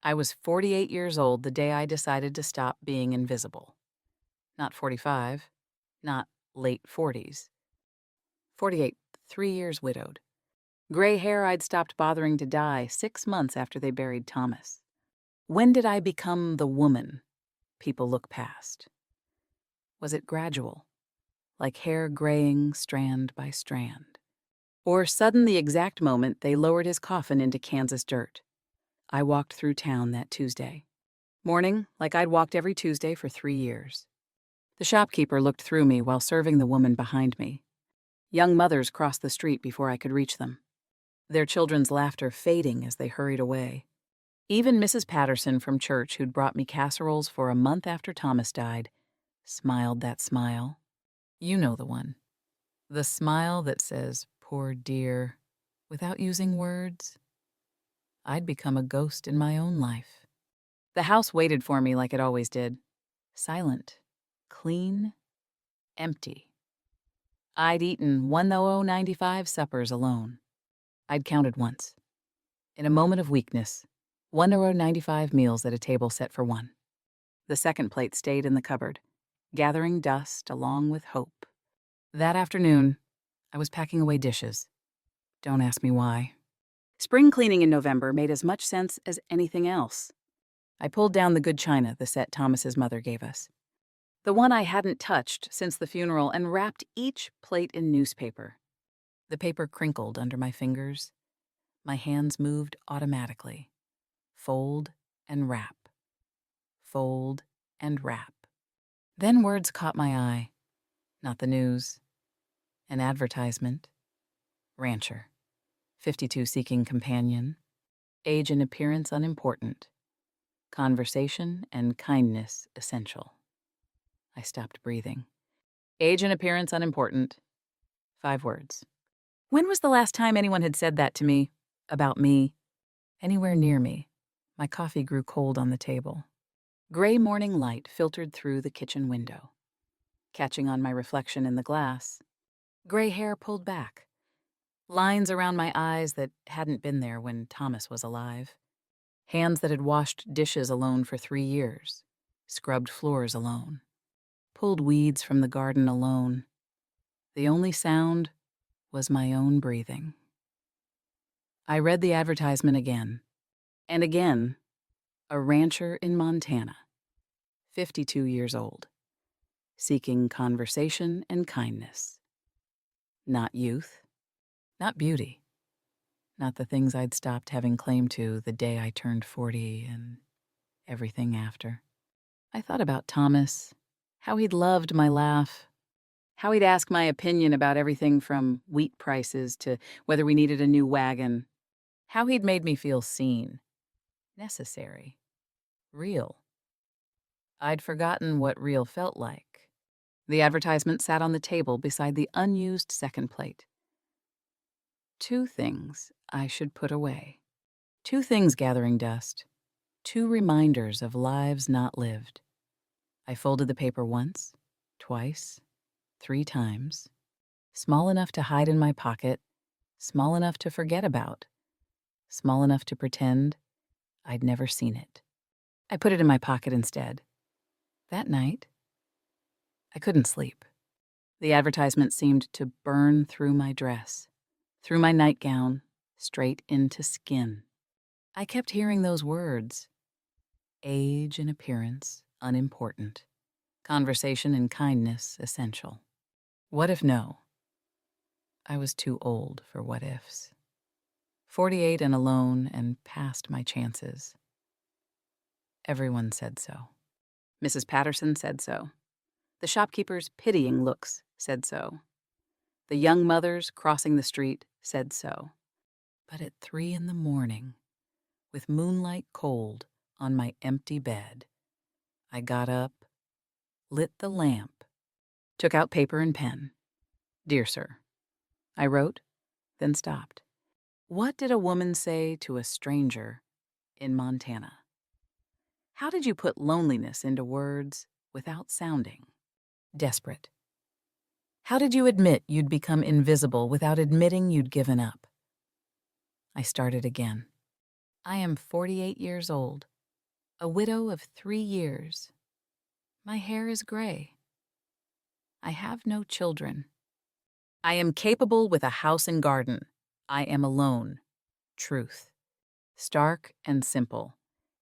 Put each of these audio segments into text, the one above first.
I was 48 years old the day I decided to stop being invisible. Not 45, not late 40s. 48, 3 years widowed. Gray hair I'd stopped bothering to dye 6 months after they buried Thomas. When did I become the woman people look past? Was it gradual, like hair graying strand by strand? Or sudden the exact moment they lowered his coffin into Kansas dirt? I walked through town that Tuesday. Morning, like I'd walked every Tuesday for 3 years. The shopkeeper looked through me while serving the woman behind me. Young mothers crossed the street before I could reach them, their children's laughter fading as they hurried away. Even Mrs. Patterson from church, who'd brought me casseroles for a month after Thomas died, smiled that smile. You know the one. The smile that says, "Poor dear," without using words. I'd become a ghost in my own life. The house waited for me like it always did. Silent, clean, empty. I'd eaten 1,095 suppers alone. I'd counted once. In a moment of weakness, 1,095 meals at a table set for one. The second plate stayed in the cupboard, gathering dust along with hope. That afternoon, I was packing away dishes. Don't ask me why. Spring cleaning in November made as much sense as anything else. I pulled down the good china the set Thomas's mother gave us, the one I hadn't touched since the funeral, and wrapped each plate in newspaper. The paper crinkled under my fingers. My hands moved automatically. Fold and wrap. Fold and wrap. Then words caught my eye. Not the news. An advertisement. Rancher. 52 seeking companion. Age and appearance unimportant. Conversation and kindness essential. I stopped breathing. Age and appearance unimportant. 5 words. When was the last time anyone had said that to me? About me? Anywhere near me? My coffee grew cold on the table. Gray morning light filtered through the kitchen window. Catching on my reflection in the glass, gray hair pulled back. Lines around my eyes that hadn't been there when Thomas was alive. Hands that had washed dishes alone for 3 years. Scrubbed floors alone. Pulled weeds from the garden alone. The only sound was my own breathing. I read the advertisement again. And again. A rancher in Montana. 52 years old. Seeking conversation and kindness. Not youth. Not beauty. Not the things I'd stopped having claim to the day I turned 40 and everything after. I thought about Thomas, how he'd loved my laugh, how he'd ask my opinion about everything from wheat prices to whether we needed a new wagon, how he'd made me feel seen, necessary, real. I'd forgotten what real felt like. The advertisement sat on the table beside the unused second plate. 2 things I should put away. 2 things gathering dust. 2 reminders of lives not lived. I folded the paper once, twice, 3 times. Small enough to hide in my pocket, small enough to forget about, small enough to pretend I'd never seen it. I put it in my pocket instead. That night, I couldn't sleep. The advertisement seemed to burn through my dress, through my nightgown, straight into skin. I kept hearing those words. Age and appearance unimportant. Conversation and kindness essential. What if no? I was too old for what ifs. 48 and alone and past my chances. Everyone said so. Mrs. Patterson said so. The shopkeeper's pitying looks said so. The young mothers crossing the street said so. But at 3 a.m, with moonlight cold on my empty bed, I got up, lit the lamp, took out paper and pen. Dear sir, I wrote, then stopped. What did a woman say to a stranger in Montana? How did you put loneliness into words without sounding desperate? How did you admit you'd become invisible without admitting you'd given up? I started again. I am 48 years old. A widow of 3 years. My hair is gray. I have no children. I am capable with a house and garden. I am alone. Truth. Stark and simple,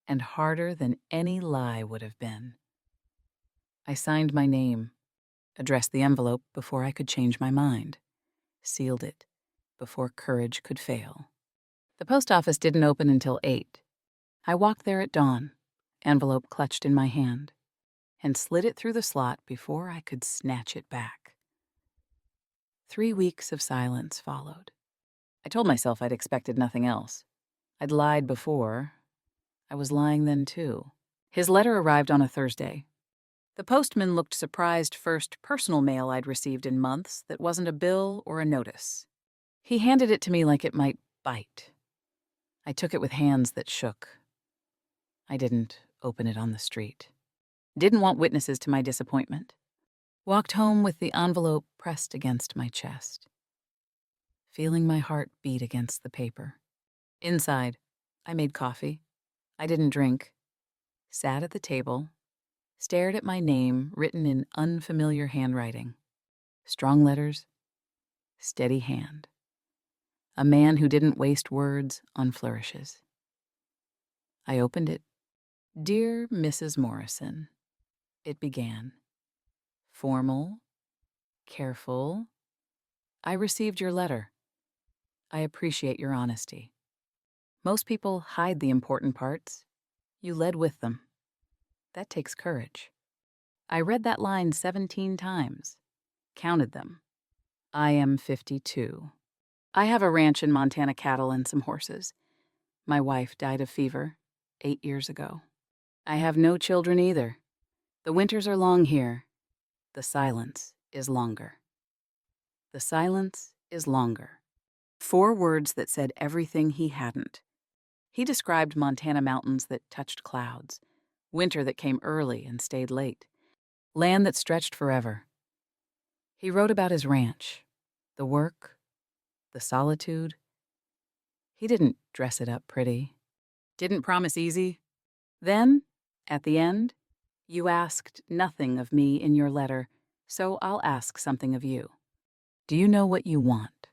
and harder than any lie would have been. I signed my name, addressed the envelope before I could change my mind, sealed it before courage could fail. The post office didn't open until 8. I walked there at dawn, envelope clutched in my hand, and slid it through the slot before I could snatch it back. 3 weeks of silence followed. I told myself I'd expected nothing else. I'd lied before. I was lying then, too. His letter arrived on a Thursday. The postman looked surprised first personal mail I'd received in months that wasn't a bill or a notice. He handed it to me like it might bite. I took it with hands that shook. I didn't open it on the street. Didn't want witnesses to my disappointment. Walked home with the envelope pressed against my chest, feeling my heart beat against the paper. Inside, I made coffee. I didn't drink. Sat at the table, stared at my name written in unfamiliar handwriting. Strong letters, steady hand. A man who didn't waste words on flourishes. I opened it. Dear Mrs. Morrison, it began. Formal, careful. I received your letter. I appreciate your honesty. Most people hide the important parts. You led with them. That takes courage. I read that line 17 times. Counted them. I am 52. I have a ranch in Montana, cattle and some horses. My wife died of fever 8 years ago. I have no children either. The winters are long here. The silence is longer. The silence is longer. 4 words that said everything he hadn't. He described Montana mountains that touched clouds, winter that came early and stayed late, land that stretched forever. He wrote about his ranch, the work, the solitude. He didn't dress it up pretty, didn't promise easy. Then, at the end, you asked nothing of me in your letter, so I'll ask something of you. Do you know what you want?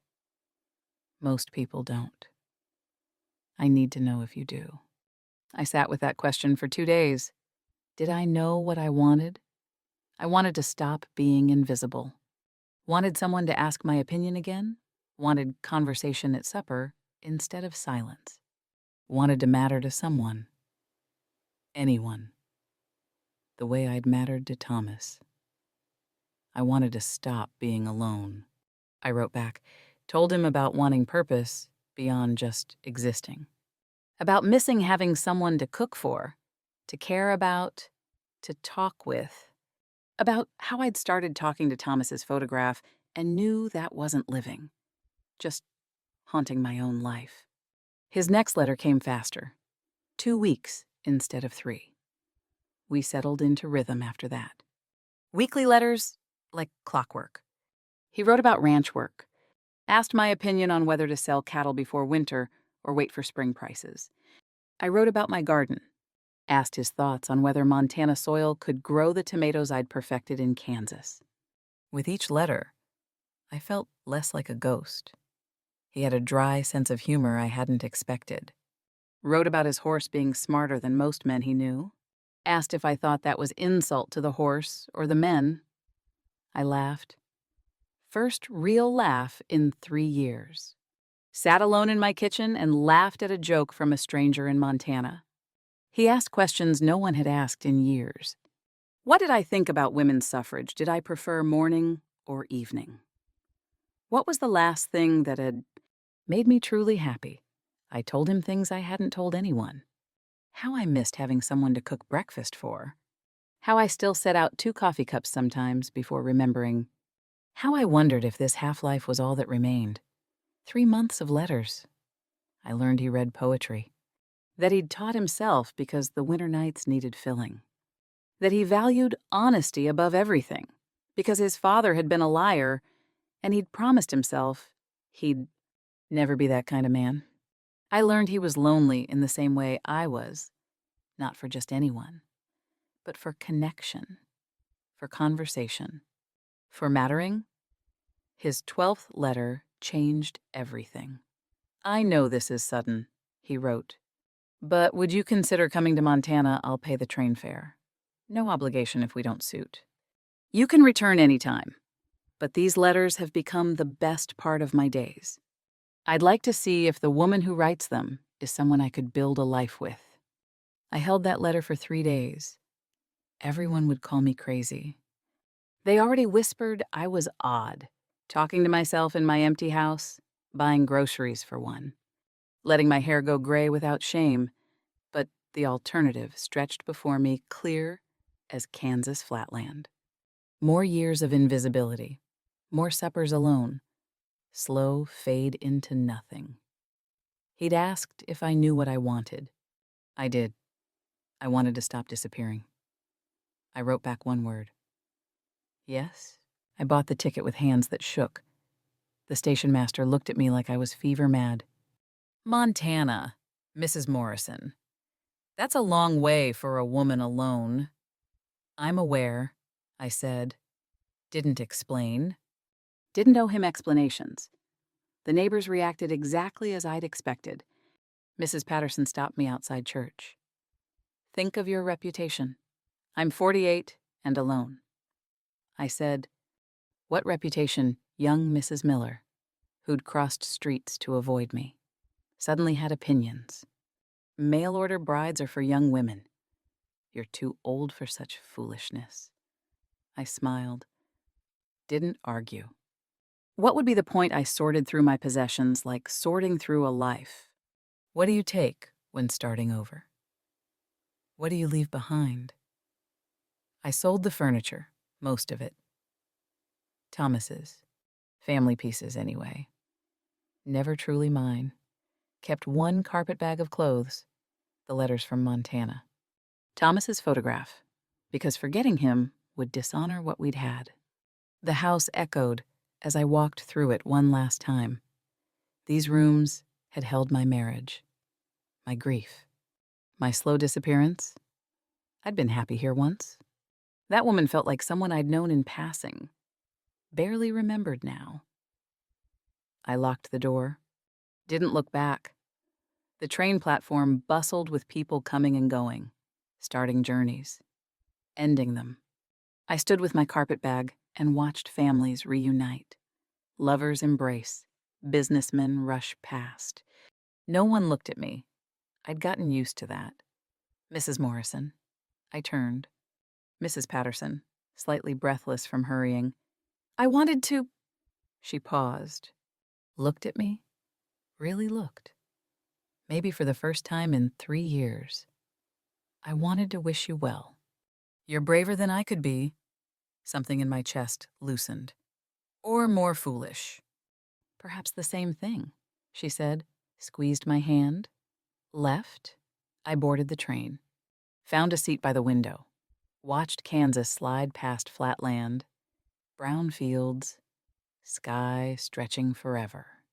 Most people don't. I need to know if you do. I sat with that question for 2 days. Did I know what I wanted? I wanted to stop being invisible. Wanted someone to ask my opinion again. Wanted conversation at supper instead of silence. Wanted to matter to someone. Anyone. The way I'd mattered to Thomas. I wanted to stop being alone. I wrote back, told him about wanting purpose beyond just existing. About missing having someone to cook for, to care about, to talk with. About how I'd started talking to Thomas's photograph and knew that wasn't living, just haunting my own life. His next letter came faster, 2 weeks instead of 3. We settled into rhythm after that. Weekly letters, like clockwork. He wrote about ranch work, asked my opinion on whether to sell cattle before winter or wait for spring prices. I wrote about my garden, asked his thoughts on whether Montana soil could grow the tomatoes I'd perfected in Kansas. With each letter, I felt less like a ghost. He had a dry sense of humor I hadn't expected. Wrote about his horse being smarter than most men he knew. Asked if I thought that was insult to the horse or the men. I laughed. First real laugh in 3 years. Sat alone in my kitchen and laughed at a joke from a stranger in Montana. He asked questions no one had asked in years. What did I think about women's suffrage? Did I prefer morning or evening? What was the last thing that had made me truly happy? I told him things I hadn't told anyone. How I missed having someone to cook breakfast for. How I still set out 2 coffee cups sometimes before remembering. How I wondered if this half-life was all that remained. 3 months of letters. I learned he read poetry. That he'd taught himself because the winter nights needed filling. That he valued honesty above everything because his father had been a liar and he'd promised himself he'd never be that kind of man. I learned he was lonely in the same way I was, not for just anyone, but for connection, for conversation, for mattering. His 12th letter changed everything. "I know this is sudden," he wrote, "but would you consider coming to Montana? I'll pay the train fare. No obligation if we don't suit. You can return anytime, but these letters have become the best part of my days. I'd like to see if the woman who writes them is someone I could build a life with." I held that letter for 3 days. Everyone would call me crazy. They already whispered I was odd, talking to myself in my empty house, buying groceries for one, letting my hair go gray without shame, but the alternative stretched before me clear as Kansas flatland. More years of invisibility, more suppers alone, slow fade into nothing. He'd asked if I knew what I wanted. I did. I wanted to stop disappearing. I wrote back one word. Yes. I bought the ticket with hands that shook. The station master looked at me like I was fever mad. "Montana, Mrs. Morrison. That's a long way for a woman alone." "I'm aware," I said. Didn't explain. Didn't owe him explanations. The neighbors reacted exactly as I'd expected. Mrs. Patterson stopped me outside church. "Think of your reputation. I'm 48 and alone." I said, "What reputation?" Young Mrs. Miller, who'd crossed streets to avoid me, suddenly had opinions. "Mail-order brides are for young women. You're too old for such foolishness." I smiled. Didn't argue. What would be the point I sorted through my possessions like sorting through a life? What do you take when starting over? What do you leave behind? I sold the furniture, most of it. Thomas's. Family pieces, anyway. Never truly mine. Kept one carpet bag of clothes, the letters from Montana. Thomas's photograph, because forgetting him would dishonor what we'd had. The house echoed as I walked through it one last time. These rooms had held my marriage, my grief, my slow disappearance. I'd been happy here once. That woman felt like someone I'd known in passing, barely remembered now. I locked the door, didn't look back. The train platform bustled with people coming and going, starting journeys, ending them. I stood with my carpet bag and watched families reunite. Lovers embrace, businessmen rush past. No one looked at me. I'd gotten used to that. "Mrs. Morrison." I turned. Mrs. Patterson, slightly breathless from hurrying. "I wanted to—" She paused, looked at me, really looked. Maybe for the first time in 3 years. "I wanted to wish you well. You're braver than I could be." Something in my chest loosened. "Or more foolish." "Perhaps the same thing," she said, squeezed my hand. Left. I boarded the train. Found a seat by the window. Watched Kansas slide past flat land, brown fields, sky stretching forever.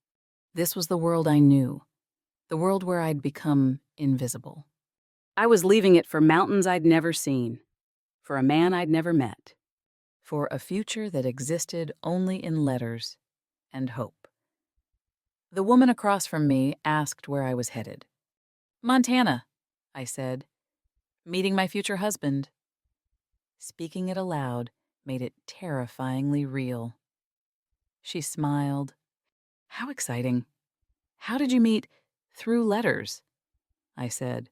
This was the world I knew, the world where I'd become invisible. I was leaving it for mountains I'd never seen, for a man I'd never met, for a future that existed only in letters and hope. The woman across from me asked where I was headed. "Montana," I said. "Meeting my future husband." Speaking it aloud made it terrifyingly real. She smiled. "How exciting. How did you meet?" "Through letters," I said.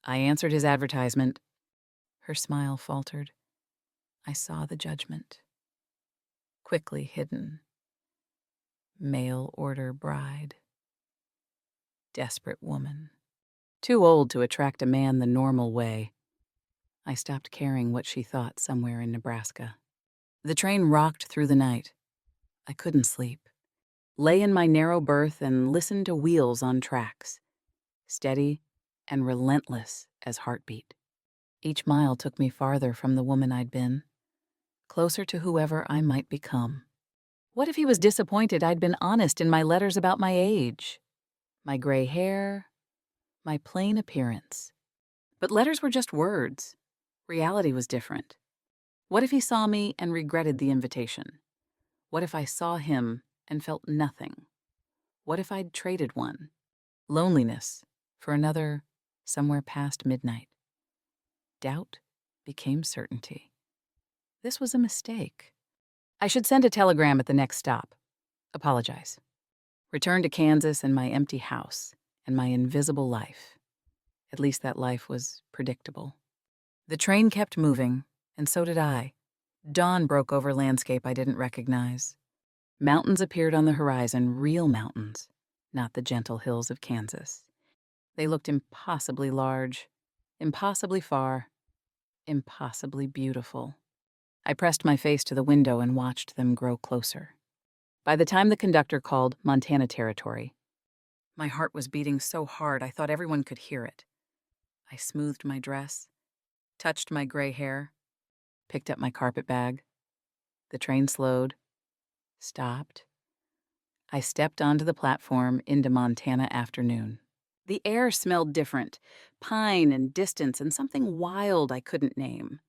"I answered his advertisement." Her smile faltered. I saw the judgment. Quickly hidden. Mail order bride. Desperate woman. Too old to attract a man the normal way. I stopped caring what she thought somewhere in Nebraska. The train rocked through the night. I couldn't sleep. Lay in my narrow berth and listened to wheels on tracks, steady and relentless as heartbeat. Each mile took me farther from the woman I'd been, closer to whoever I might become. What if he was disappointed I'd been honest in my letters about my age, my gray hair, my plain appearance? But letters were just words. Reality was different. What if he saw me and regretted the invitation? What if I saw him and felt nothing? What if I'd traded one, loneliness, for another somewhere past midnight? Doubt became certainty. This was a mistake. I should send a telegram at the next stop. Apologize. Return to Kansas and my empty house and my invisible life. At least that life was predictable. The train kept moving, and so did I. Dawn broke over landscape I didn't recognize. Mountains appeared on the horizon, real mountains, not the gentle hills of Kansas. They looked impossibly large, impossibly far, impossibly beautiful. I pressed my face to the window and watched them grow closer. By the time the conductor called Montana Territory, my heart was beating so hard I thought everyone could hear it. I smoothed my dress, touched my gray hair, picked up my carpet bag. The train slowed, stopped. I stepped onto the platform into Montana afternoon. The air smelled different, pine and distance and something wild I couldn't name.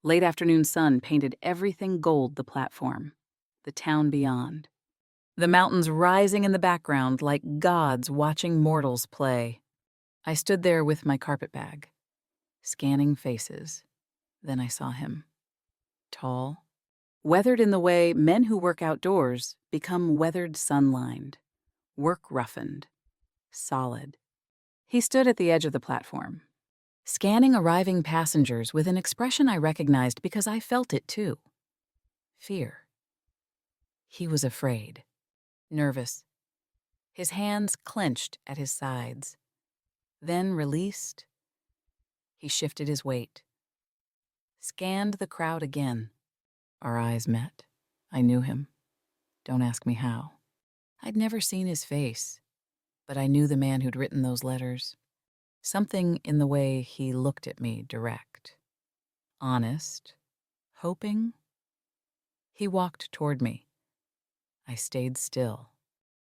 Late afternoon sun painted everything gold: the platform, the town beyond. The mountains rising in the background like gods watching mortals play. I stood there with my carpet bag, scanning faces. Then I saw him. Tall, weathered in the way men who work outdoors become weathered, sun-lined, work-roughened, solid. He stood at the edge of the platform, scanning arriving passengers with an expression I recognized because I felt it too. Fear. He was afraid, nervous. His hands clenched at his sides. Then released, he shifted his weight. Scanned the crowd again. Our eyes met. I knew him. Don't ask me how. I'd never seen his face, but I knew the man who'd written those letters. Something in the way he looked at me direct. Honest. Hoping. He walked toward me. I stayed still.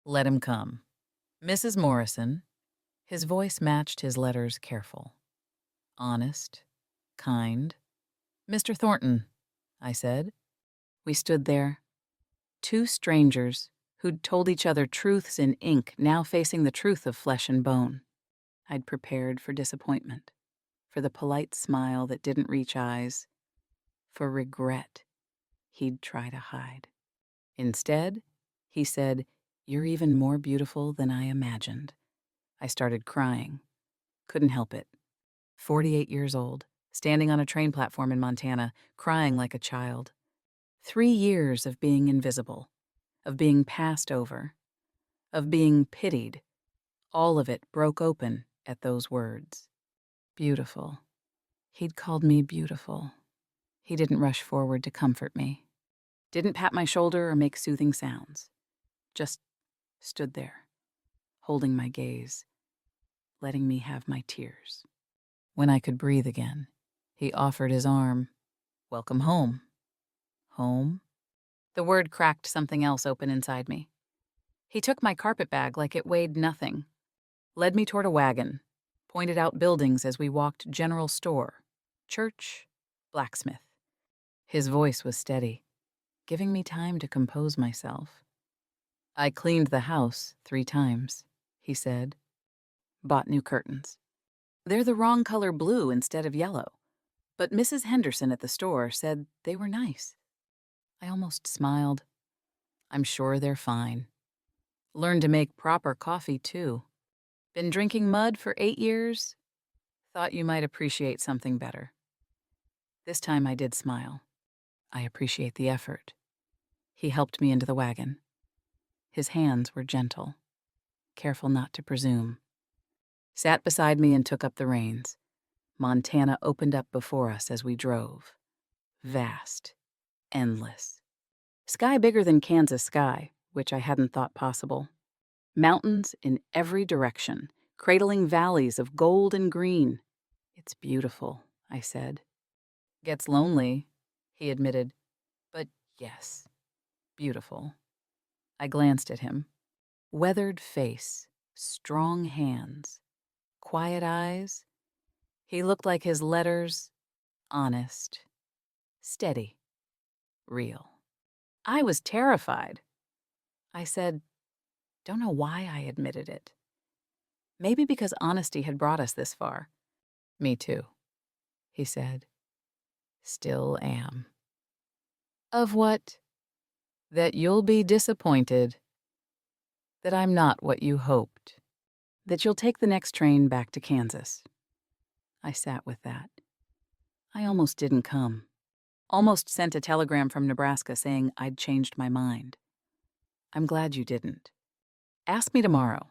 Let him come. Mrs. Morrison. His voice matched his letters careful. Honest. Kind. Mr. Thornton, I said. We stood there, two strangers who'd told each other truths in ink, now facing the truth of flesh and bone. I'd prepared for disappointment, for the polite smile that didn't reach eyes, for regret he'd try to hide. Instead, he said, "You're even more beautiful than I imagined." I started crying. Couldn't help it. 48 years old, standing on a train platform in Montana, crying like a child. 3 years of being invisible, of being passed over, of being pitied. All of it broke open at those words. Beautiful. He'd called me beautiful. He didn't rush forward to comfort me. Didn't pat my shoulder or make soothing sounds. Just stood there, holding my gaze, letting me have my tears. When I could breathe again, he offered his arm. Welcome home. Home? The word cracked something else open inside me. He took my carpet bag like it weighed nothing, led me toward a wagon, pointed out buildings as we walked general store, church, blacksmith. His voice was steady, giving me time to compose myself. I cleaned the house 3 times, he said. Bought new curtains. They're the wrong color blue instead of yellow, but Mrs. Henderson at the store said they were nice. I almost smiled. I'm sure they're fine. Learned to make proper coffee, too. Been drinking mud for 8 years? Thought you might appreciate something better. This time I did smile. I appreciate the effort. He helped me into the wagon. His hands were gentle, careful not to presume. Sat beside me and took up the reins. Montana opened up before us as we drove. Vast, endless. Sky bigger than Kansas sky, which I hadn't thought possible. Mountains in every direction, cradling valleys of gold and green. It's beautiful, I said. Gets lonely, he admitted. But yes, beautiful. I glanced at him. Weathered face, strong hands, quiet eyes. He looked like his letters, honest, steady, real. I was terrified. I said, don't know why I admitted it. Maybe because honesty had brought us this far. Me too, he said. Still am. Of what? That you'll be disappointed. That I'm not what you hoped. That you'll take the next train back to Kansas. I sat with that. I almost didn't come. Almost sent a telegram from Nebraska saying I'd changed my mind. I'm glad you didn't. Ask me tomorrow.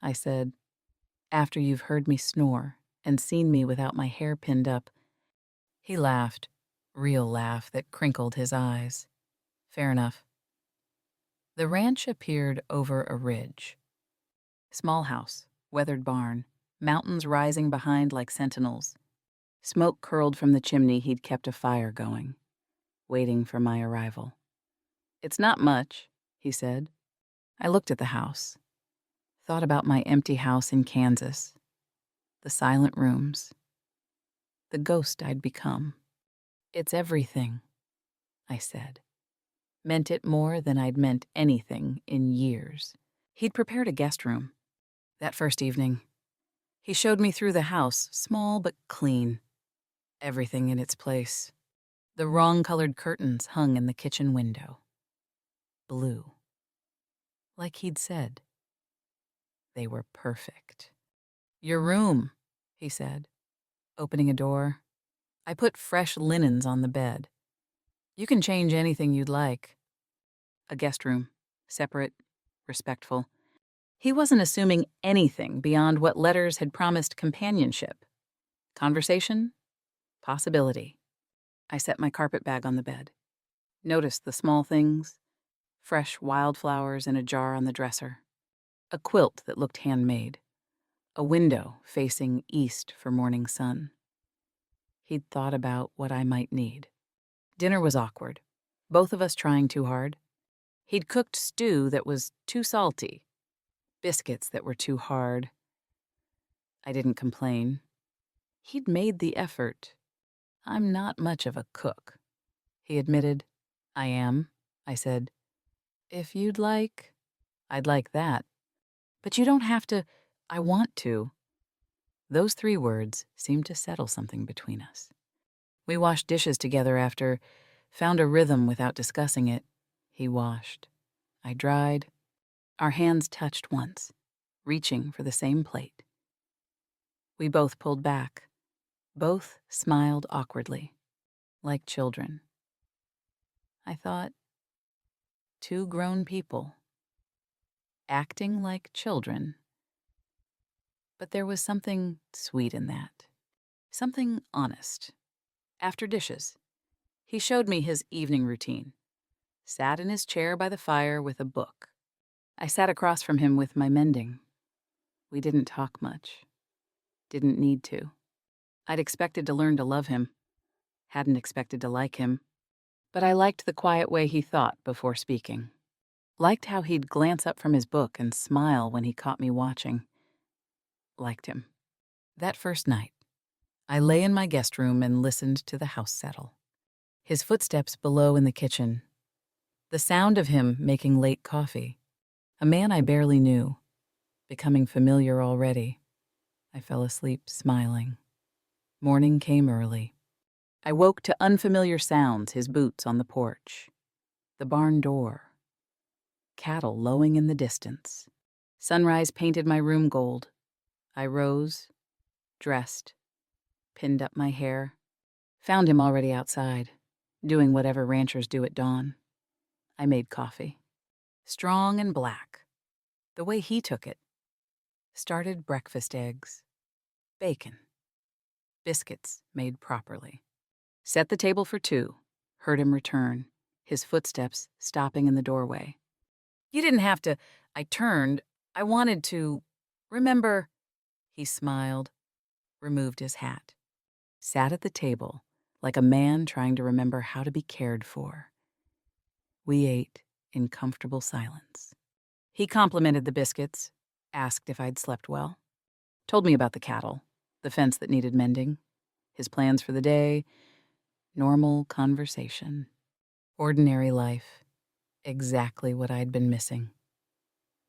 I said, after you've heard me snore and seen me without my hair pinned up. He laughed, real laugh that crinkled his eyes. Fair enough. The ranch appeared over a ridge. Small house, weathered barn, mountains rising behind like sentinels. Smoke curled from the chimney he'd kept a fire going, waiting for my arrival. It's not much, he said. I looked at the house, thought about my empty house in Kansas, the silent rooms, the ghost I'd become. It's everything, I said. Meant it more than I'd meant anything in years. He'd prepared a guest room. That first evening, he showed me through the house, small but clean. Everything in its place. The wrong-colored curtains hung in the kitchen window. Blue. Like he'd said. They were perfect. Your room, he said, opening a door. I put fresh linens on the bed. You can change anything you'd like. A guest room, separate, respectful. He wasn't assuming anything beyond what letters had promised companionship. Conversation, possibility. I set my carpet bag on the bed. Noticed the small things. Fresh wildflowers in a jar on the dresser. A quilt that looked handmade. A window facing east for morning sun. He'd thought about what I might need. Dinner was awkward, both of us trying too hard. He'd cooked stew that was too salty, biscuits that were too hard. I didn't complain. He'd made the effort. I'm not much of a cook, he admitted. I am, I said. If you'd like, I'd like that. But you don't have to. I want to. Those 3 words seemed to settle something between us. We washed dishes together after, found a rhythm without discussing it. He washed. I dried. Our hands touched once, reaching for the same plate. We both pulled back. Both smiled awkwardly, like children. I thought, 2 grown people, acting like children. But there was something sweet in that, something honest. After dishes, he showed me his evening routine. Sat in his chair by the fire with a book. I sat across from him with my mending. We didn't talk much. Didn't need to. I'd expected to learn to love him. Hadn't expected to like him. But I liked the quiet way he thought before speaking. Liked how he'd glance up from his book and smile when he caught me watching. Liked him. That first night, I lay in my guest room and listened to the house settle. His footsteps below in the kitchen. The sound of him making late coffee. A man I barely knew. Becoming familiar already. I fell asleep smiling. Morning came early. I woke to unfamiliar sounds, his boots on the porch. The barn door. Cattle lowing in the distance. Sunrise painted my room gold. I rose, dressed, pinned up my hair. Found him already outside, doing whatever ranchers do at dawn. I made coffee. Strong and black. The way he took it. Started breakfast eggs. Bacon. Biscuits made properly. Set the table for 2. Heard him return, his footsteps stopping in the doorway. You didn't have to. I turned. I wanted to. Remember. He smiled, removed his hat. Sat at the table like a man trying to remember how to be cared for. We ate in comfortable silence. He complimented the biscuits, asked if I'd slept well, told me about the cattle, the fence that needed mending, his plans for the day, normal conversation, ordinary life, exactly what I'd been missing.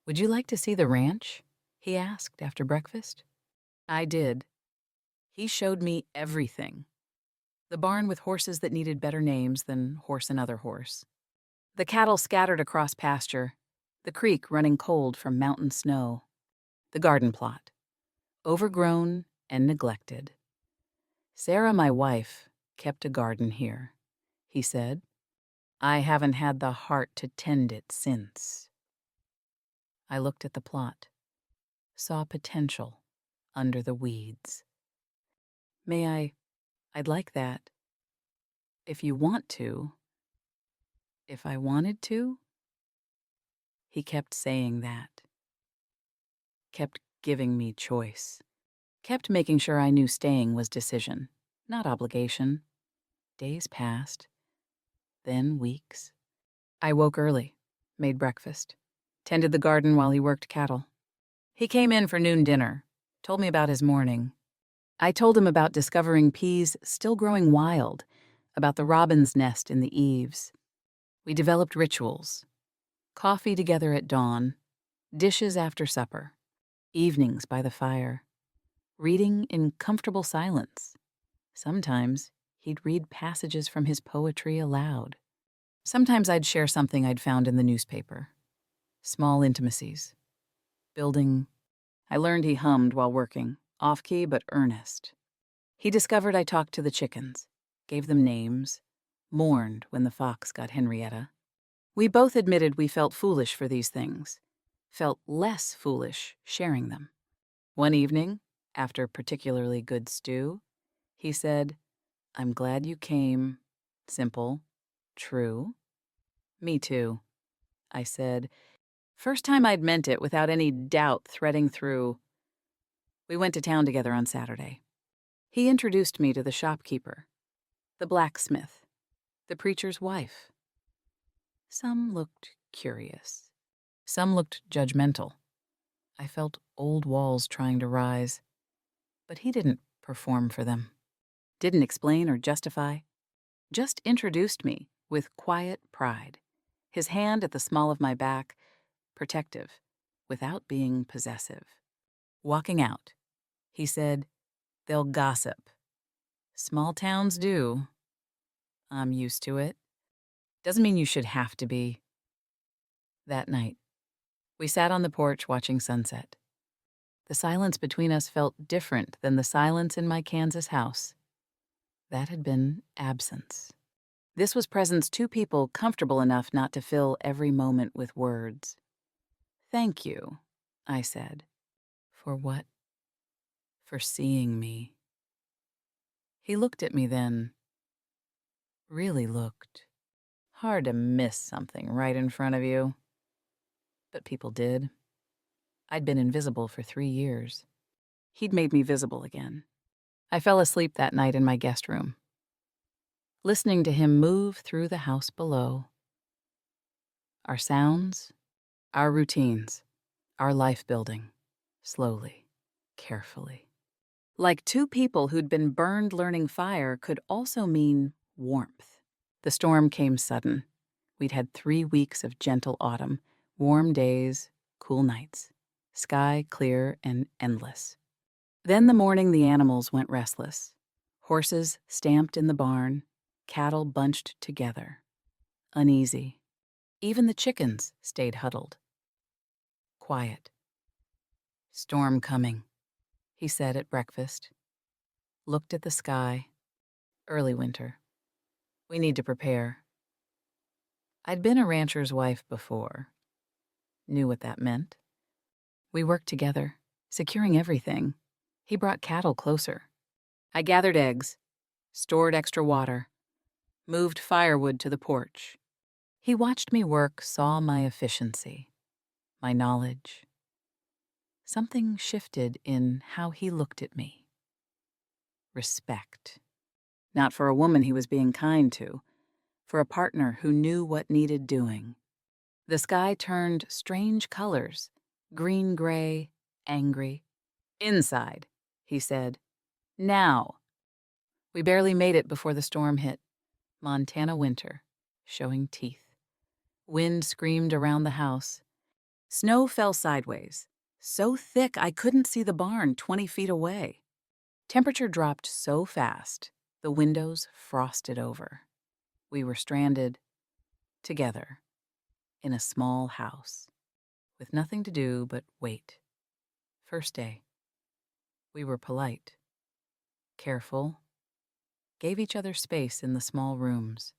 "Would you like to see the ranch?" he asked after breakfast. I did. He showed me everything. The barn with horses that needed better names than Horse and Other Horse. The cattle scattered across pasture. The creek running cold from mountain snow. The garden plot. Overgrown and neglected. "Sarah, my wife, kept a garden here," he said. "I haven't had the heart to tend it since." I looked at the plot. Saw potential under the weeds. I'd like that. If you want to. If I wanted to? He kept saying that. Kept giving me choice. Kept making sure I knew staying was decision, not obligation. Days passed. Then weeks. I woke early, made breakfast, tended the garden while he worked cattle. He came in for noon dinner, told me about his morning. I told him about discovering peas still growing wild, about the robin's nest in the eaves. We developed rituals. Coffee together at dawn, dishes after supper, evenings by the fire, reading in comfortable silence. Sometimes he'd read passages from his poetry aloud. Sometimes I'd share something I'd found in the newspaper. Small intimacies. Building. I learned he hummed while working, off-key but earnest. He discovered I talked to the chickens, gave them names, mourned when the fox got Henrietta. We both admitted we felt foolish for these things, felt less foolish sharing them. One evening, after particularly good stew, he said, "I'm glad you came. Simple. True." "Me too," I said. First time I'd meant it without any doubt threading through. We went to town together on Saturday. He introduced me to the shopkeeper, the blacksmith, the preacher's wife. Some looked curious. Some looked judgmental. I felt old walls trying to rise. But he didn't perform for them. Didn't explain or justify. Just introduced me with quiet pride. His hand at the small of my back, protective, without being possessive. Walking out, he said, "They'll gossip. Small towns do. I'm used to it. Doesn't mean you should have to be." That night, we sat on the porch watching sunset. The silence between us felt different than the silence in my Kansas house. That had been absence. This was presence two people comfortable enough not to fill every moment with words. "Thank you," I said. "For what?" "For seeing me." He looked at me then. Really looked. Hard to miss something right in front of you. But people did. I'd been invisible for 3 years. He'd made me visible again. I fell asleep that night in my guest room, listening to him move through the house below. Our sounds, our routines, our life building, slowly, carefully. Like two people who'd been burned learning fire could also mean warmth. The storm came sudden. We'd had 3 weeks of gentle autumn, warm days, cool nights, sky clear and endless. Then the morning the animals went restless. Horses stamped in the barn, cattle bunched together, uneasy. Even the chickens stayed huddled. Quiet. "Storm coming," he said at breakfast. Looked at the sky. Early winter. We need to prepare. I'd been a rancher's wife before. Knew what that meant. We worked together, securing everything. He brought cattle closer. I gathered eggs, stored extra water, moved firewood to the porch. He watched me work, saw my efficiency, my knowledge. Something shifted in how he looked at me. Respect. Not for a woman he was being kind to, for a partner who knew what needed doing. The sky turned strange colors, green-gray, angry. "Inside," he said. Now. We barely made it before the storm hit. Montana winter, showing teeth. Wind screamed around the house. Snow fell sideways, so thick I couldn't see the barn 20 feet away. Temperature dropped so fast, the windows frosted over. We were stranded, together, in a small house, with nothing to do but wait. First day. We were polite, careful, gave each other space in the small rooms.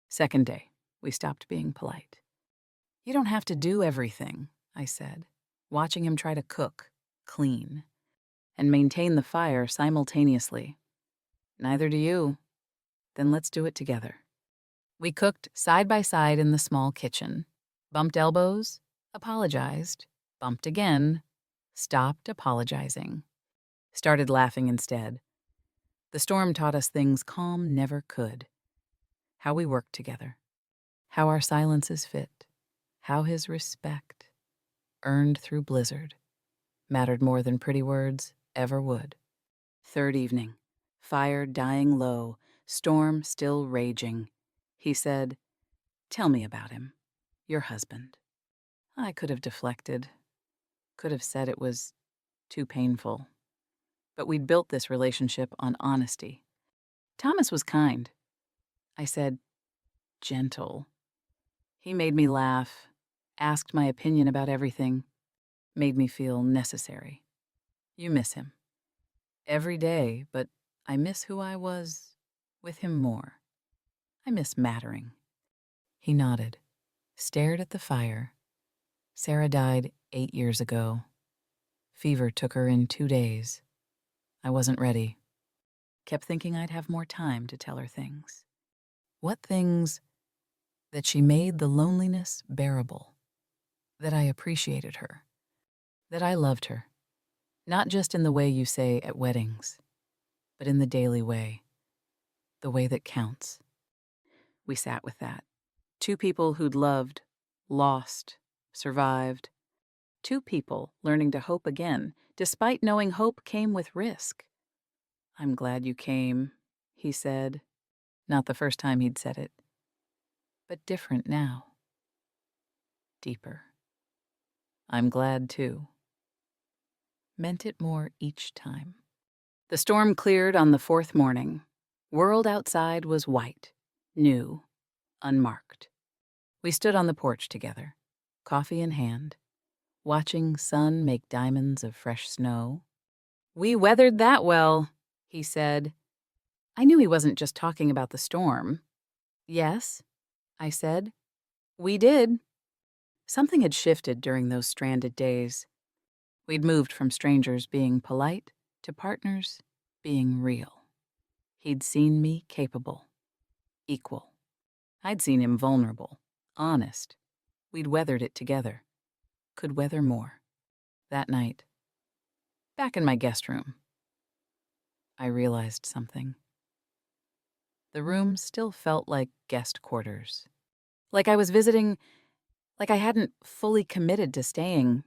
Second day, we stopped being polite. You don't have to do everything, I said, watching him try to cook, clean, and maintain the fire simultaneously. Neither do you. Then let's do it together. We cooked side by side in the small kitchen, bumped elbows, apologized, bumped again, stopped apologizing, started laughing instead. The storm taught us things calm never could. How we worked together, how our silences fit, how his respect, earned through blizzard, mattered more than pretty words ever would. Third evening, fire dying low, storm still raging. He said, "Tell me about him, your husband." I could have deflected, could have said it was too painful. But we'd built this relationship on honesty. Thomas was kind. I said, gentle. He made me laugh, asked my opinion about everything, made me feel necessary. You miss him. Every day, but I miss who I was with him more. I miss mattering. He nodded, stared at the fire. Sarah died 8 years ago. Fever took her in 2 days. I wasn't ready. Kept thinking I'd have more time to tell her things. What things? That she made the loneliness bearable. That I appreciated her. That I loved her. Not just in the way you say at weddings, but in the daily way. The way that counts. We sat with that. Two people who'd loved, lost, survived. Two people learning to hope again, despite knowing hope came with risk. "I'm glad you came," he said. Not the first time he'd said it. But different now. Deeper. "I'm glad, too." Meant it more each time. The storm cleared on the fourth morning. World outside was white, new, unmarked. We stood on the porch together, coffee in hand, watching sun make diamonds of fresh snow. "We weathered that well," he said. I knew he wasn't just talking about the storm. "Yes," I said. "We did." Something had shifted during those stranded days. We'd moved from strangers being polite to partners being real. He'd seen me capable, equal. I'd seen him vulnerable, honest. We'd weathered it together. Could weather more. That night, back in my guest room, I realized something. The room still felt like guest quarters. Like I was visiting, like I hadn't fully committed to staying.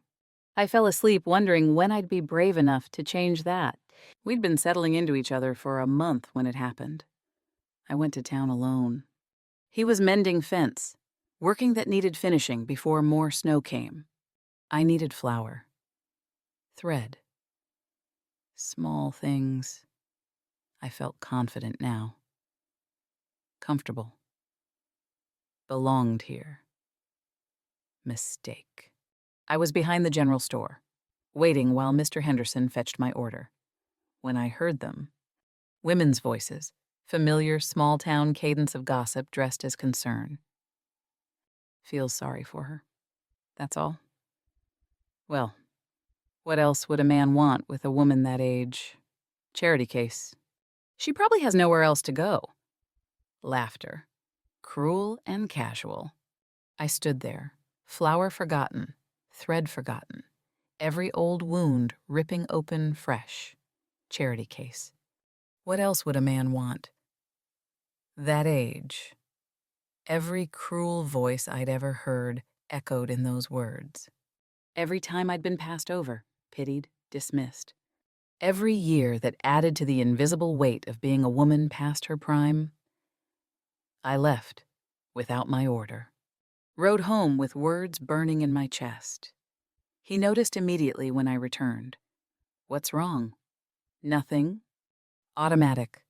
I fell asleep wondering when I'd be brave enough to change that. We'd been settling into each other for a month when it happened. I went to town alone. He was mending fence, working that needed finishing before more snow came. I needed flour. Thread. Small things. I felt confident now. Comfortable. Belonged here. Mistake. I was behind the general store, waiting while Mr. Henderson fetched my order. When I heard them, women's voices, familiar small-town cadence of gossip dressed as concern. Feels sorry for her. That's all. Well, what else would a man want with a woman that age? Charity case. She probably has nowhere else to go. Laughter. Cruel and casual. I stood there, flower forgotten, thread forgotten, every old wound ripping open fresh. Charity case. What else would a man want? That age. Every cruel voice I'd ever heard echoed in those words. Every time I'd been passed over, pitied, dismissed. Every year that added to the invisible weight of being a woman past her prime, I left without my order. Rode home with words burning in my chest. He noticed immediately when I returned. What's wrong? Nothing. Automatic.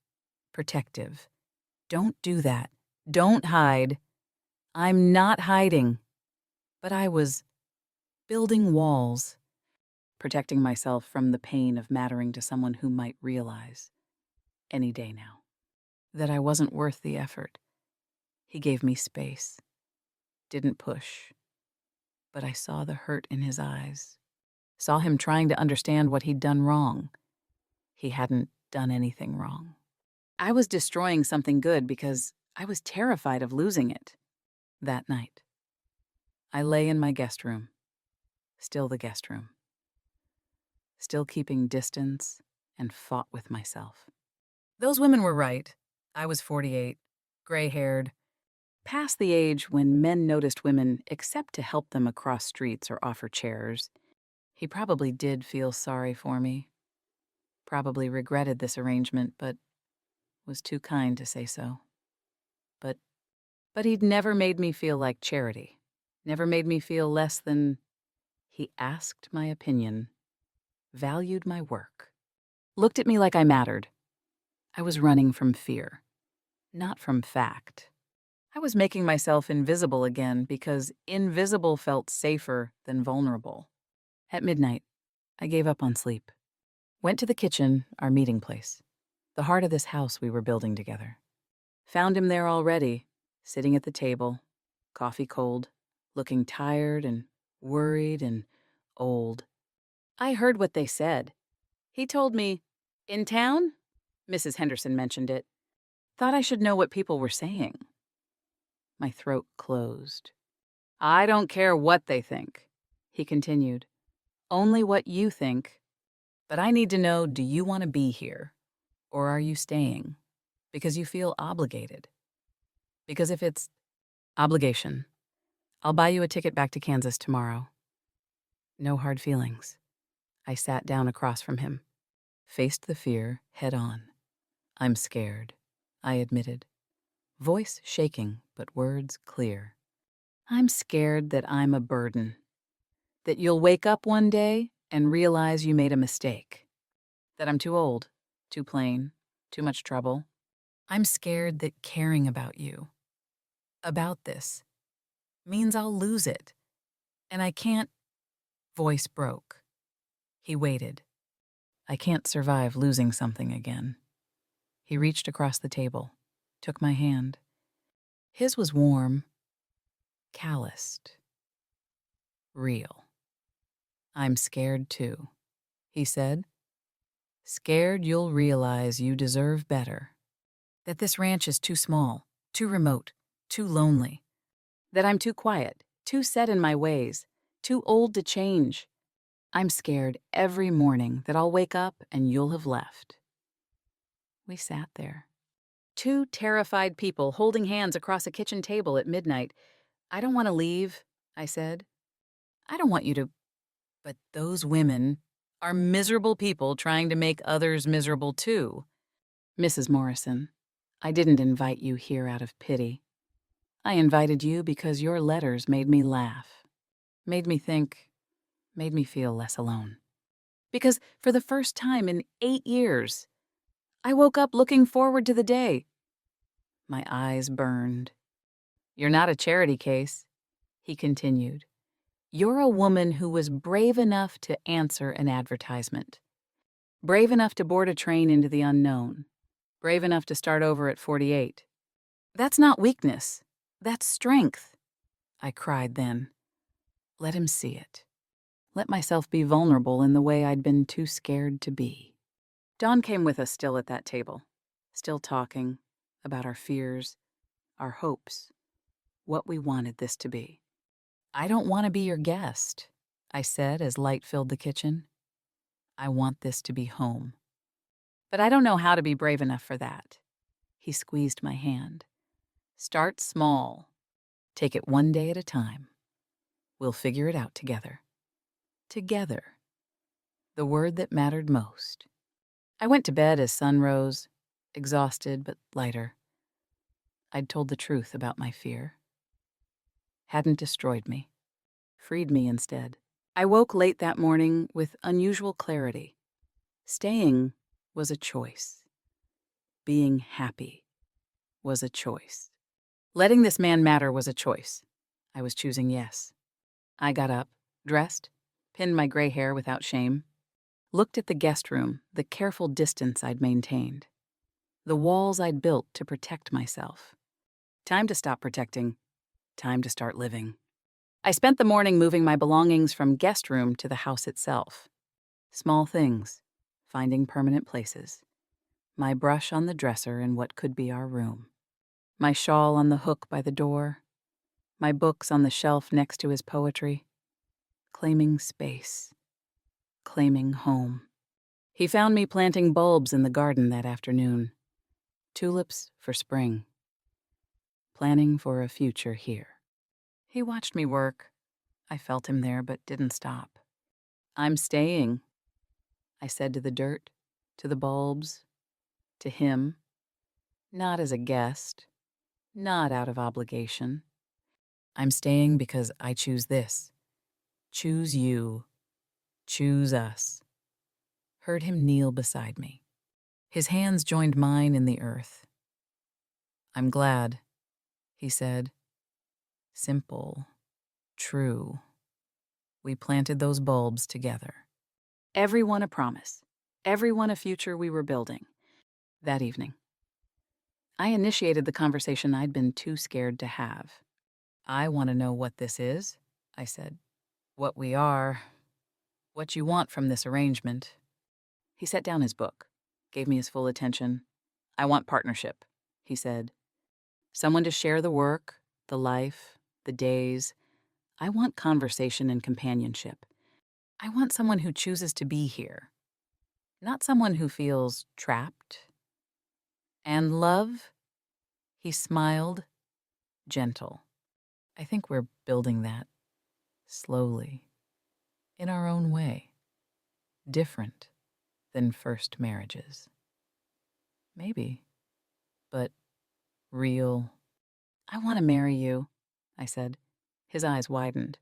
Protective. Don't do that. Don't hide. I'm not hiding. But I was building walls, protecting myself from the pain of mattering to someone who might realize, any day now, that I wasn't worth the effort. He gave me space. Didn't push. But I saw the hurt in his eyes. Saw him trying to understand what he'd done wrong. He hadn't done anything wrong. I was destroying something good because I was terrified of losing it. That night, I lay in my guest room. Still the guest room. Still keeping distance and fought with myself. Those women were right. I was 48, gray-haired, past the age when men noticed women except to help them across streets or offer chairs. He probably did feel sorry for me. Probably regretted this arrangement, but was too kind to say so. But he'd never made me feel like charity. Never made me feel less than... He asked my opinion, valued my work, looked at me like I mattered. I was running from fear, not from fact. I was making myself invisible again because invisible felt safer than vulnerable. At midnight, I gave up on sleep. Went to the kitchen, our meeting place, the heart of this house we were building together. Found him there already, sitting at the table, coffee cold, looking tired and worried and old. I heard what they said. He told me, "In town?" Mrs. Henderson mentioned it. Thought I should know what people were saying. My throat closed. "I don't care what they think," he continued. "Only what you think. But I need to know, do you want to be here? Or are you staying? Because you feel obligated. Because if it's obligation, I'll buy you a ticket back to Kansas tomorrow." No hard feelings. I sat down across from him, faced the fear head on. "I'm scared," I admitted, voice shaking but words clear. "I'm scared that I'm a burden, that you'll wake up one day and realize you made a mistake, that I'm too old, too plain, too much trouble. I'm scared that caring about you, about this, means I'll lose it, and I can't..." Voice broke. He waited. I can't survive losing something again. He reached across the table, took my hand. His was warm, calloused, real. "I'm scared too," he said. "Scared you'll realize you deserve better. That this ranch is too small, too remote, too lonely. That I'm too quiet, too set in my ways, too old to change. I'm scared every morning that I'll wake up and you'll have left." We sat there. Two terrified people holding hands across a kitchen table at midnight. "I don't want to leave," I said. "I don't want you to..." But those women are miserable people trying to make others miserable too. "Mrs. Morrison, I didn't invite you here out of pity. I invited you because your letters made me laugh, made me think, made me feel less alone. Because for the first time in 8 years, I woke up looking forward to the day." My eyes burned. "You're not a charity case," he continued. "You're a woman who was brave enough to answer an advertisement. Brave enough to board a train into the unknown. Brave enough to start over at 48. That's not weakness. That's strength." I cried then. Let him see it. Let myself be vulnerable in the way I'd been too scared to be. Dawn came with us still at that table, still talking about our fears, our hopes, what we wanted this to be. "I don't want to be your guest," I said as light filled the kitchen. "I want this to be home. But I don't know how to be brave enough for that." He squeezed my hand. "Start small. Take it one day at a time. We'll figure it out together." Together. The word that mattered most. I went to bed as sun rose, exhausted but lighter. I'd told the truth about my fear. Hadn't destroyed me, freed me instead. I woke late that morning with unusual clarity. Staying was a choice. Being happy was a choice. Letting this man matter was a choice. I was choosing yes. I got up, dressed, pinned my gray hair without shame, looked at the guest room, the careful distance I'd maintained, the walls I'd built to protect myself. Time to stop protecting. Time to start living. I spent the morning moving my belongings from guest room to the house itself. Small things, finding permanent places. My brush on the dresser in what could be our room. My shawl on the hook by the door. My books on the shelf next to his poetry. Claiming space. Claiming home. He found me planting bulbs in the garden that afternoon. Tulips for spring. Planning for a future here. He watched me work. I felt him there, but didn't stop. I'm staying, I said to the dirt, to the bulbs, to him. Not as a guest, not out of obligation. I'm staying because I choose this. Choose you. Choose us. Heard him kneel beside me. His hands joined mine in the earth. I'm glad, he said. Simple. True. We planted those bulbs together. Everyone a promise. Everyone a future we were building. That evening. I initiated the conversation I'd been too scared to have. I want to know what this is, I said. What we are. What you want from this arrangement. He set down his book, gave me his full attention. I want partnership, he said. Someone to share the work, the life, the days. I want conversation and companionship. I want someone who chooses to be here, not someone who feels trapped. And love? He smiled, gentle. I think we're building that, slowly, in our own way, different than first marriages. Maybe, but real. I want to marry you, I said. His eyes widened.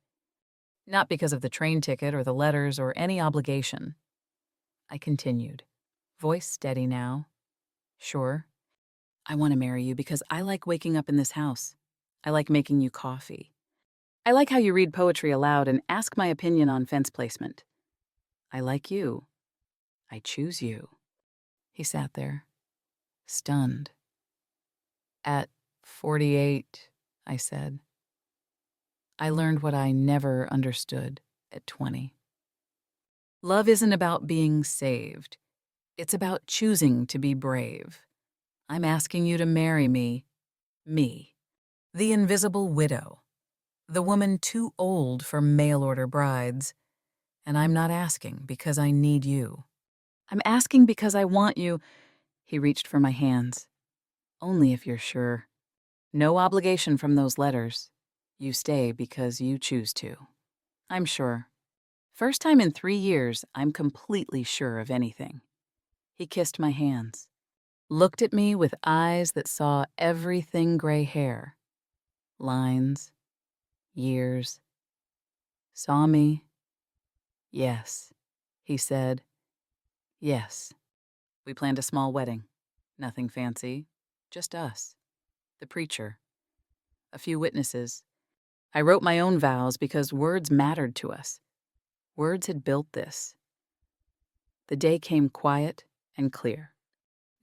Not because of the train ticket or the letters or any obligation. I continued, voice steady now. Sure. I want to marry you because I like waking up in this house. I like making you coffee. I like how you read poetry aloud and ask my opinion on fence placement. I like you. I choose you. He sat there, stunned. At 48, I said. I learned what I never understood at 20. Love isn't about being saved. It's about choosing to be brave. I'm asking you to marry me, the invisible widow, the woman too old for mail-order brides. And I'm not asking because I need you. I'm asking because I want you. He reached for my hands. Only if you're sure. No obligation from those letters. You stay because you choose to. I'm sure. First time in 3 years, I'm completely sure of anything. He kissed my hands. Looked at me with eyes that saw everything gray hair. Lines. Years. Saw me. Yes, he said. Yes. We planned a small wedding. Nothing fancy. Just us. The preacher. A few witnesses. I wrote my own vows because words mattered to us. Words had built this. The day came quiet and clear.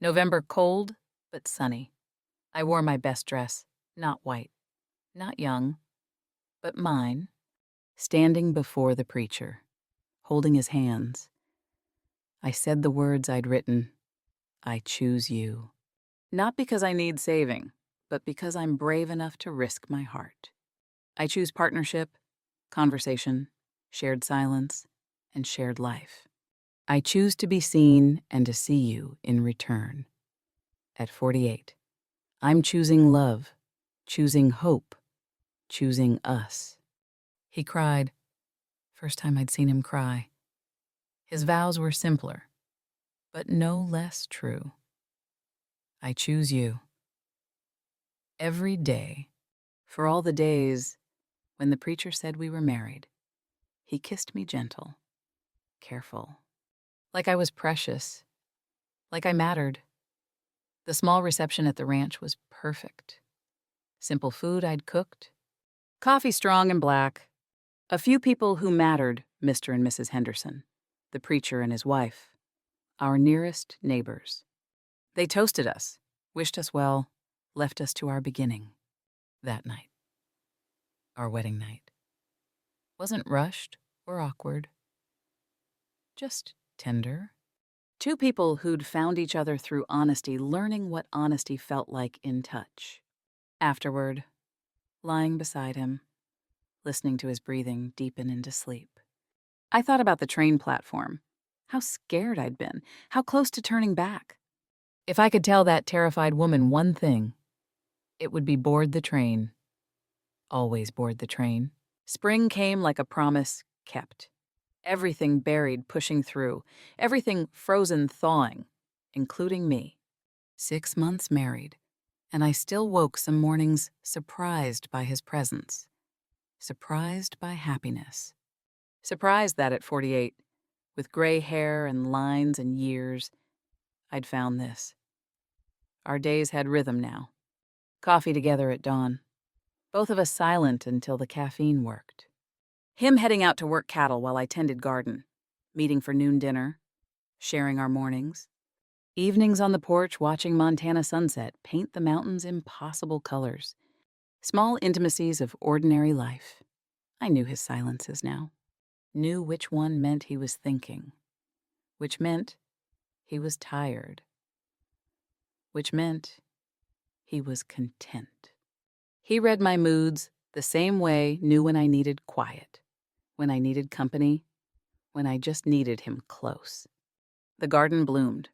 November cold, but sunny. I wore my best dress, not white, not young, but mine, standing before the preacher, holding his hands. I said the words I'd written, I choose you. Not because I need saving, but because I'm brave enough to risk my heart. I choose partnership, conversation, shared silence, and shared life. I choose to be seen and to see you in return. At 48, I'm choosing love, choosing hope, choosing us. He cried. First time I'd seen him cry. His vows were simpler, but no less true. I choose you. Every day, for all the days when the preacher said we were married, he kissed me gentle, careful, like I was precious, like I mattered. The small reception at the ranch was perfect. Simple food I'd cooked, coffee strong and black. A few people who mattered, Mr. and Mrs. Henderson, the preacher and his wife, our nearest neighbors. They toasted us, wished us well, left us to our beginning. That night, our wedding night, wasn't rushed or awkward, just tender. Two people who'd found each other through honesty, learning what honesty felt like in touch. Afterward, lying beside him, listening to his breathing deepen into sleep. I thought about the train platform, how scared I'd been, how close to turning back. If I could tell that terrified woman one thing, it would be board the train. Always board the train. Spring came like a promise kept. Everything buried, pushing through. Everything frozen, thawing, including me. 6 months married, and I still woke some mornings surprised by his presence. Surprised by happiness. Surprised that at 48, with gray hair and lines and years, I'd found this. Our days had rhythm now. Coffee together at dawn. Both of us silent until the caffeine worked. Him heading out to work cattle while I tended garden. Meeting for noon dinner. Sharing our mornings. Evenings on the porch watching Montana sunset paint the mountains impossible colors. Small intimacies of ordinary life. I knew his silences now. Knew which one meant he was thinking. Which meant he was tired. Which meant he was content. He read my moods the same way, knew when I needed quiet, when I needed company, when I just needed him close. The garden bloomed.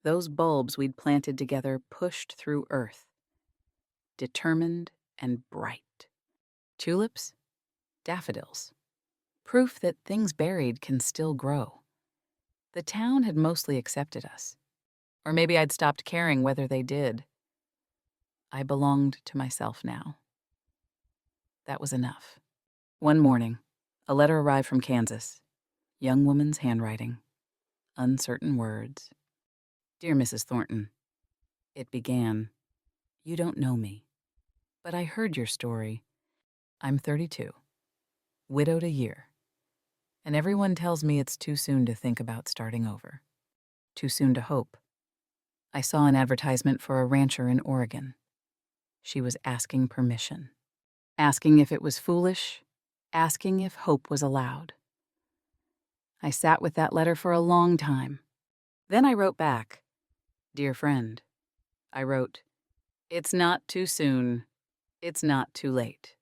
Those bulbs we'd planted together pushed through earth. Determined and bright. Tulips, daffodils. Proof that things buried can still grow. The town had mostly accepted us. Or maybe I'd stopped caring whether they did. I belonged to myself now. That was enough. One morning, a letter arrived from Kansas. Young woman's handwriting. Uncertain words. Dear Mrs. Thornton, it began, you don't know me, but I heard your story. I'm 32, widowed a year, and everyone tells me it's too soon to think about starting over. Too soon to hope. I saw an advertisement for a rancher in Oregon. She was asking permission. Asking if it was foolish. Asking if hope was allowed. I sat with that letter for a long time. Then I wrote back, Dear friend. I wrote, It's not too soon. It's not too late.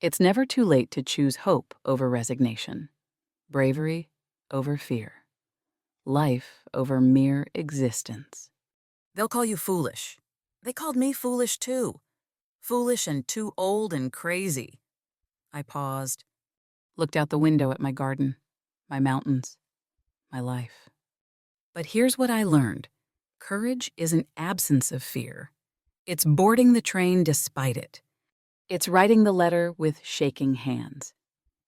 It's never too late to choose hope over resignation. Bravery over fear. Life over mere existence. They'll call you foolish. They called me foolish too. Foolish and too old and crazy. I paused, looked out the window at my garden, my mountains, my life. But here's what I learned. Courage is an absence of fear. It's boarding the train despite it. It's writing the letter with shaking hands.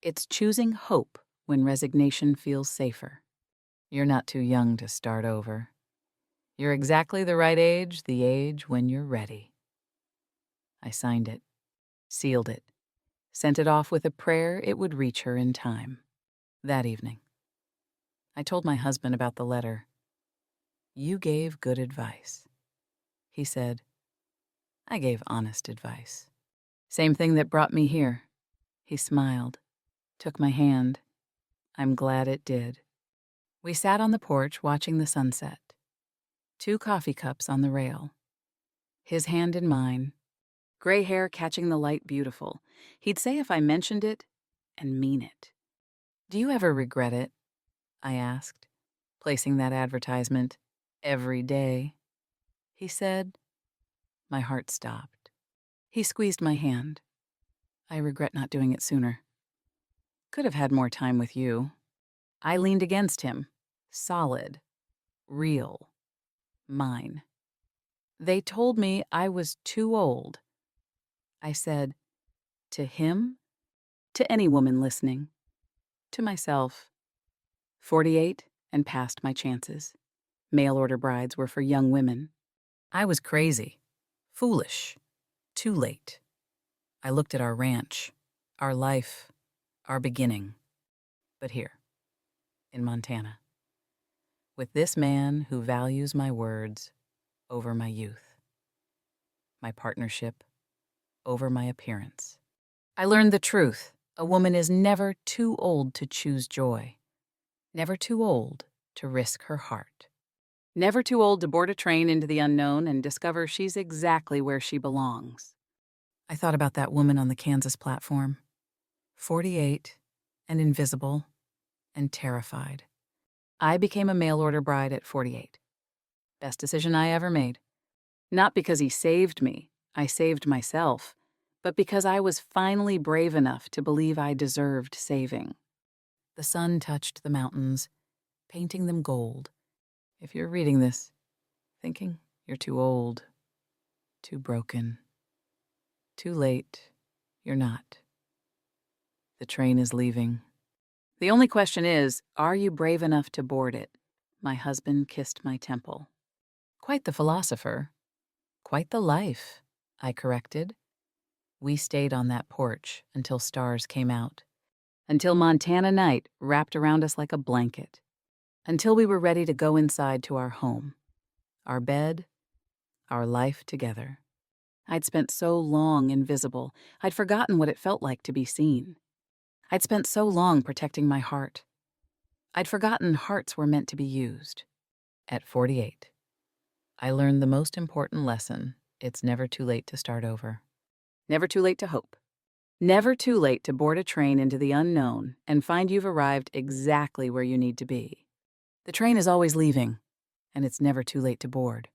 It's choosing hope when resignation feels safer. You're not too young to start over. You're exactly the right age, the age when you're ready. I signed it, sealed it, sent it off with a prayer it would reach her in time. That evening, I told my husband about the letter. You gave good advice. He said, I gave honest advice. Same thing that brought me here. He smiled, took my hand. I'm glad it did. We sat on the porch watching the sunset. 2 coffee cups on the rail. His hand in mine. Gray hair catching the light beautiful. He'd say if I mentioned it, and mean it. Do you ever regret it? I asked, placing that advertisement every day. He said. My heart stopped. He squeezed my hand. I regret not doing it sooner. Could have had more time with you. I leaned against him, solid. real, mine. They told me I was too old. I said, to him, to any woman listening, to myself, 48 and past my chances. Mail-order brides were for young women. I was crazy, foolish, too late. I looked at our ranch, our life, our beginning. But here, in Montana, with this man who values my words over my youth, my partnership over my appearance. I learned the truth. A woman is never too old to choose joy, never too old to risk her heart, never too old to board a train into the unknown and discover she's exactly where she belongs. I thought about that woman on the Kansas platform, 48 and invisible and terrified. I became a mail-order bride at 48. Best decision I ever made. Not because he saved me, I saved myself, but because I was finally brave enough to believe I deserved saving. The sun touched the mountains, painting them gold. If you're reading this, thinking you're too old, too broken, too late, you're not. The train is leaving. The only question is, are you brave enough to board it? My husband kissed my temple. Quite the philosopher. Quite the life, I corrected. We stayed on that porch until stars came out. Until Montana night wrapped around us like a blanket. Until we were ready to go inside to our home. Our bed, our life together. I'd spent so long invisible, I'd forgotten what it felt like to be seen. I'd spent so long protecting my heart. I'd forgotten hearts were meant to be used. At 48, I learned the most important lesson. It's never too late to start over. Never too late to hope. Never too late to board a train into the unknown and find you've arrived exactly where you need to be. The train is always leaving, and it's never too late to board.